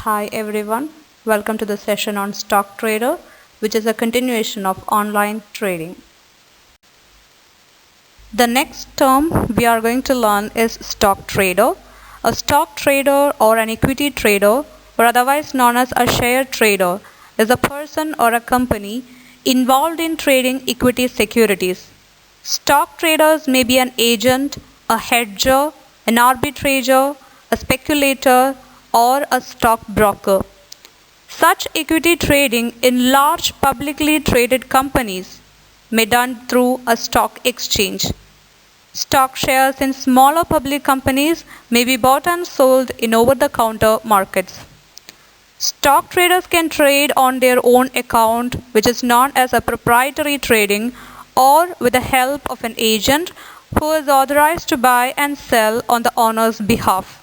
Hi everyone, welcome to the session on Stock Trader, which is a continuation of online trading. The next term we are going to learn is stock trader. A stock trader or an equity trader, or otherwise known as a share trader, is a person or a company involved in trading equity securities. Stock traders may be an agent, a hedger, an arbitrator, a speculator, or a stockbroker. Such equity trading in large publicly traded companies may be done through a stock exchange. Stock shares in smaller public companies may be bought and sold in over-the-counter markets. Stock traders can trade on their own account, which is known as a proprietary trading, or with the help of an agent who is authorized to buy and sell on the owner's behalf.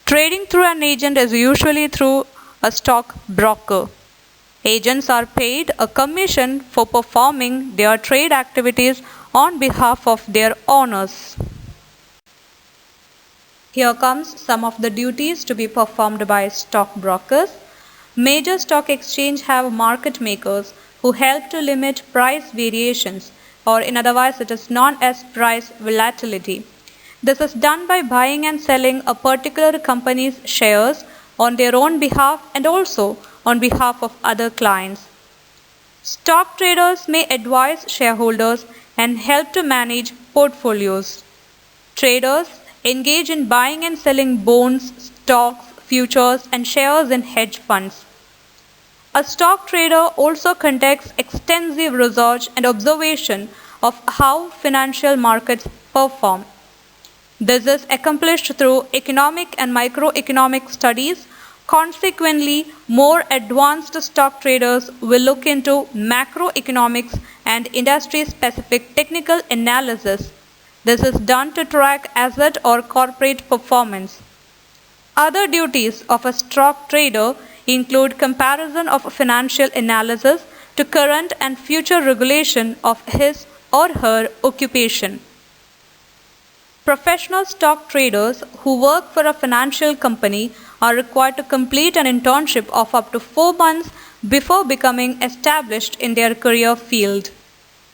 Trading through an agent is usually through a stock broker. Agents are paid a commission for performing their trade activities on behalf of their owners. Here comes some of the duties to be performed by stockbrokers. Major stock exchanges have market makers who help to limit price variations, or in other words it is known as price volatility. This is done by buying and selling a particular company's shares on their own behalf and also on behalf of other clients. Stock traders may advise shareholders and help to manage portfolios. Traders engage in buying and selling bonds, stocks, futures, and shares in hedge funds. A stock trader also conducts extensive research and observation of how financial markets perform. This is accomplished through economic and microeconomic studies. Consequently, more advanced stock traders will look into macroeconomics and industry-specific technical analysis. This is done to track asset or corporate performance. Other duties of a stock trader include comparison of financial analysis to current and future regulation of his or her occupation. Professional stock traders who work for a financial company are required to complete an internship of up to 4 months before becoming established in their career field.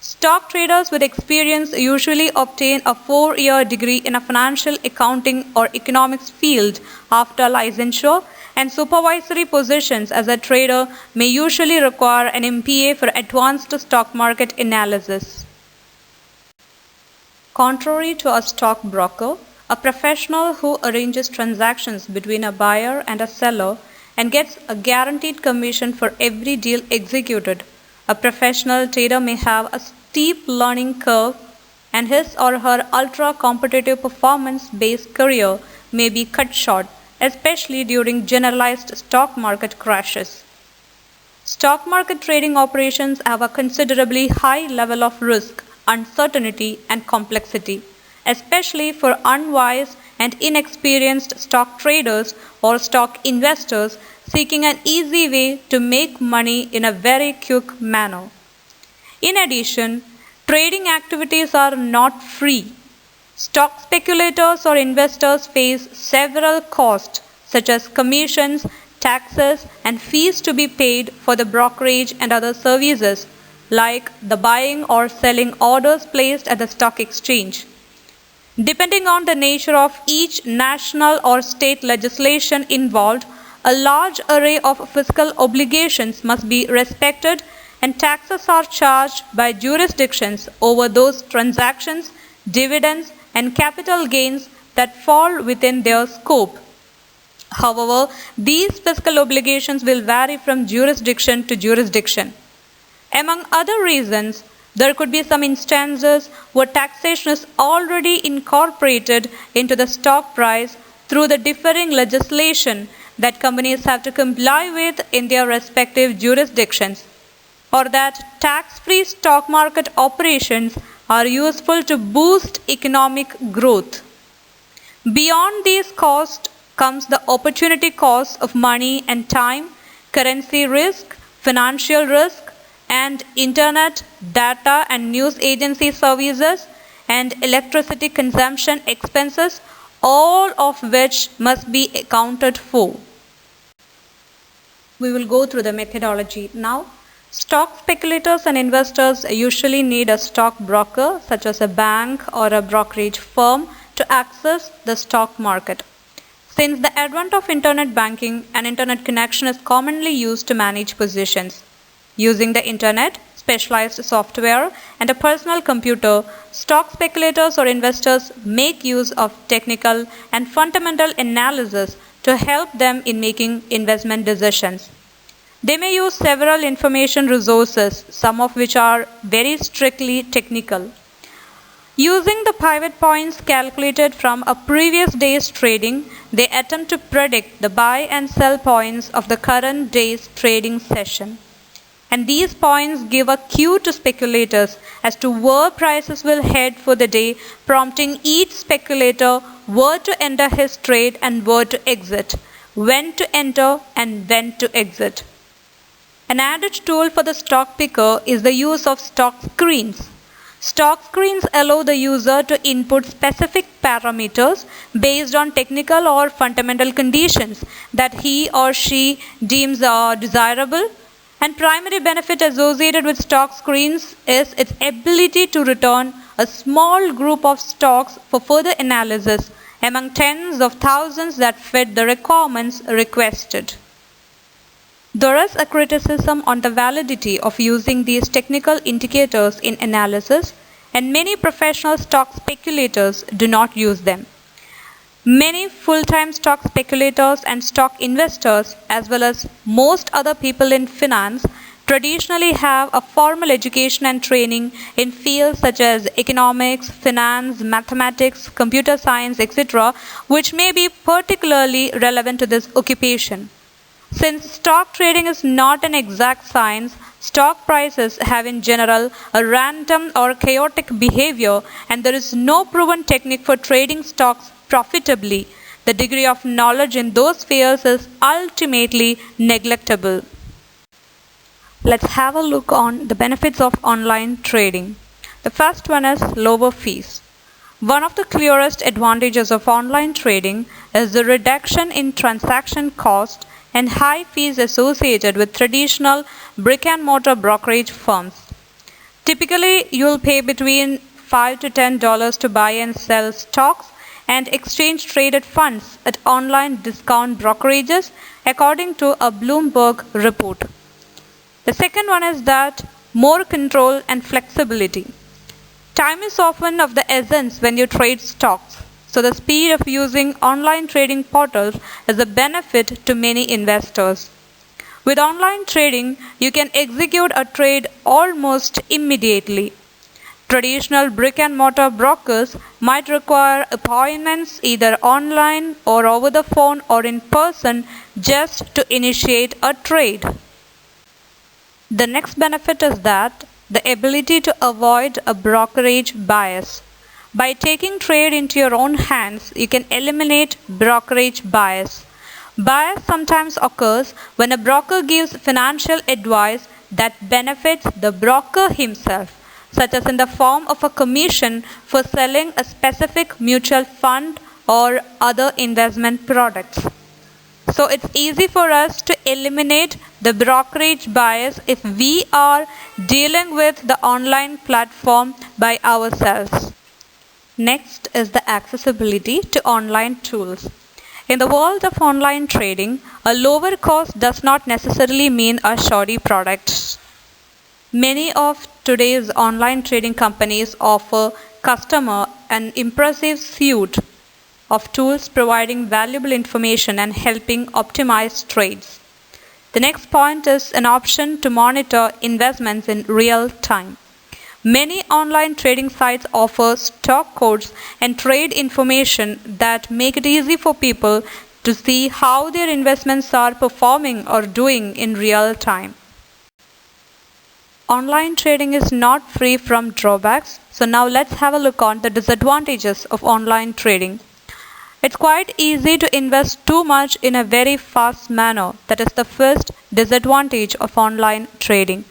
Stock traders with experience usually obtain a 4-year degree in a financial accounting or economics field after licensure, and supervisory positions as a trader may usually require an MBA for advanced stock market analysis. Contrary to a stockbroker, a professional who arranges transactions between a buyer and a seller and gets a guaranteed commission for every deal executed, a professional trader may have a steep learning curve and his or her ultra-competitive performance-based career may be cut short, especially during generalized stock market crashes. Stock market trading operations have a considerably high level of risk, uncertainty, and complexity, especially for unwise and inexperienced stock traders or stock investors seeking an easy way to make money in a very quick manner. In addition, trading activities are not free. Stock speculators or investors face several costs such as commissions, taxes, and fees to be paid for the brokerage and other services, like the buying or selling orders placed at the stock exchange. Depending on the nature of each national or state legislation involved, a large array of fiscal obligations must be respected, and taxes are charged by jurisdictions over those transactions, dividends, and capital gains that fall within their scope. However, these fiscal obligations will vary from jurisdiction to jurisdiction. Among other reasons, there could be some instances where taxation is already incorporated into the stock price through the differing legislation that companies have to comply with in their respective jurisdictions, or that tax-free stock market operations are useful to boost economic growth. Beyond these costs comes the opportunity cost of money and time, currency risk, financial risk, and internet, data and news agency services, and electricity consumption expenses, all of which must be accounted for. We will go through the methodology now. Stock speculators and investors usually need a stock broker, such as a bank or a brokerage firm, to access the stock market. Since the advent of internet banking, an internet connection is commonly used to manage positions. Using the internet, specialized software, and a personal computer, stock speculators or investors make use of technical and fundamental analysis to help them in making investment decisions. They may use several information resources, some of which are very strictly technical. Using the pivot points calculated from a previous day's trading, they attempt to predict the buy and sell points of the current day's trading session. And these points give a cue to speculators as to where prices will head for the day, prompting each speculator where to enter his trade and where to exit, when to enter and when to exit. An added tool for the stock picker is the use of stock screens. Stock screens allow the user to input specific parameters based on technical or fundamental conditions that he or she deems are desirable. And primary benefit associated with stock screens is its ability to return a small group of stocks for further analysis among tens of thousands that fit the requirements requested. There is a criticism on the validity of using these technical indicators in analysis, and many professional stock speculators do not use them. Many full-time stock speculators and stock investors, as well as most other people in finance, traditionally have a formal education and training in fields such as economics, finance, mathematics, computer science, etc., which may be particularly relevant to this occupation. Since stock trading is not an exact science, stock prices have in general a random or chaotic behavior, and there is no proven technique for trading stocks profitably. The degree of knowledge in those spheres is ultimately neglectable. Let's have a look on the benefits of online trading. The first one is lower fees. One of the clearest advantages of online trading is the reduction in transaction cost and high fees associated with traditional brick-and-mortar brokerage firms. Typically, you'll pay between $5 to $10 to buy and sell stocks and exchange traded funds at online discount brokerages, according to a Bloomberg report. The second one is that more control and flexibility. Time is often of the essence when you trade stocks. So the speed of using online trading portals is a benefit to many investors. With online trading, you can execute a trade almost immediately. Traditional brick-and-mortar brokers might require appointments either online or over the phone or in person just to initiate a trade. The next benefit is that the ability to avoid a brokerage bias. By taking trade into your own hands, you can eliminate brokerage bias. Bias sometimes occurs when a broker gives financial advice that benefits the broker himself, such as in the form of a commission for selling a specific mutual fund or other investment products. So it's easy for us to eliminate the brokerage bias if we are dealing with the online platform by ourselves. Next is the accessibility to online tools. In the world of online trading, a lower cost does not necessarily mean a shoddy product. Many of today's online trading companies offer customer an impressive suite of tools providing valuable information and helping optimize trades. The next point is an option to monitor investments in real time. Many online trading sites offer stock codes and trade information that make it easy for people to see how their investments are performing or doing in real time. Online trading is not free from drawbacks, so now let's have a look on the disadvantages of online trading. It's quite easy to invest too much in a very fast manner. That is the first disadvantage of online trading.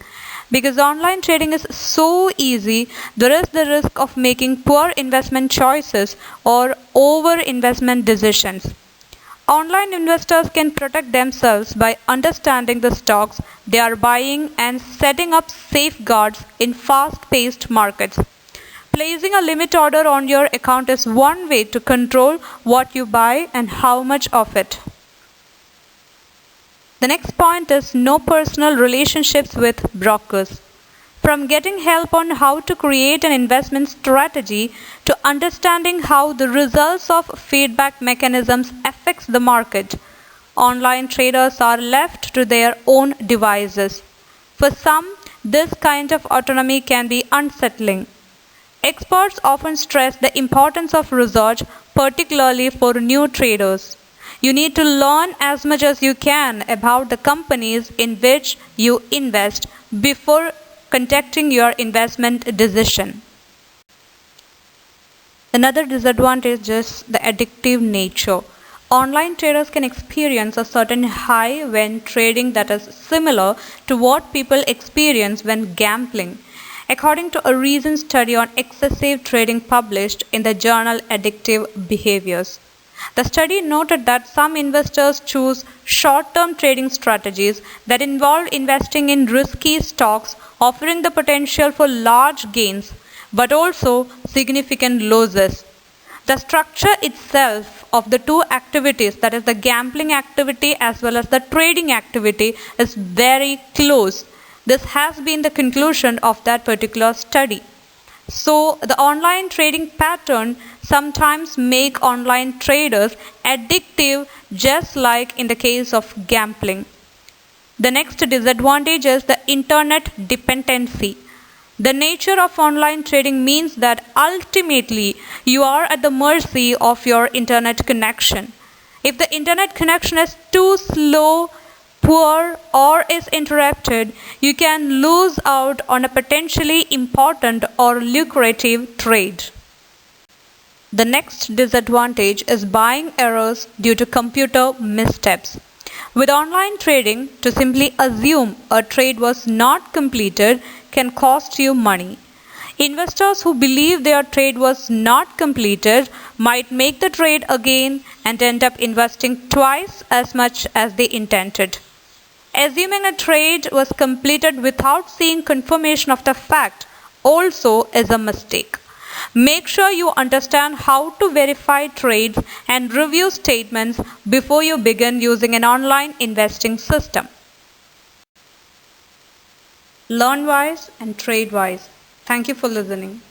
Because online trading is so easy, there is the risk of making poor investment choices or over investment decisions. Online investors can protect themselves by understanding the stocks they are buying and setting up safeguards in fast paced markets. Placing a limit order on your account is one way to control what you buy and how much of it. The next point is no personal relationships with brokers. From getting help on how to create an investment strategy to understanding how the results of feedback mechanisms affects the market, online traders are left to their own devices. For some, this kind of autonomy can be unsettling. Experts often stress the importance of research, particularly for new traders. You need to learn as much as you can about the companies in which you invest before conducting your investment decision. Another disadvantage is the addictive nature. Online traders can experience a certain high when trading that is similar to what people experience when gambling, according to a recent study on excessive trading published in the journal Addictive Behaviors. The study noted that some investors choose short term trading strategies that involve investing in risky stocks, offering the potential for large gains but also significant losses. The structure itself of the two activities, that is, the gambling activity as well as the trading activity, is very close. This has been the conclusion of that particular study. So, the online trading pattern sometimes make online traders addictive just like in the case of gambling. The next disadvantage is the internet dependency. The nature of online trading means that ultimately you are at the mercy of your internet connection. If the internet connection is too slow, poor, or is interrupted, you can lose out on a potentially important or lucrative trade. The next disadvantage is buying errors due to computer missteps. With online trading, to simply assume a trade was not completed can cost you money. Investors who believe their trade was not completed might make the trade again and end up investing twice as much as they intended. Assuming a trade was completed without seeing confirmation of the fact also is a mistake. Make sure you understand how to verify trades and review statements before you begin using an online investing system. Learn wise and trade wise. Thank you for listening.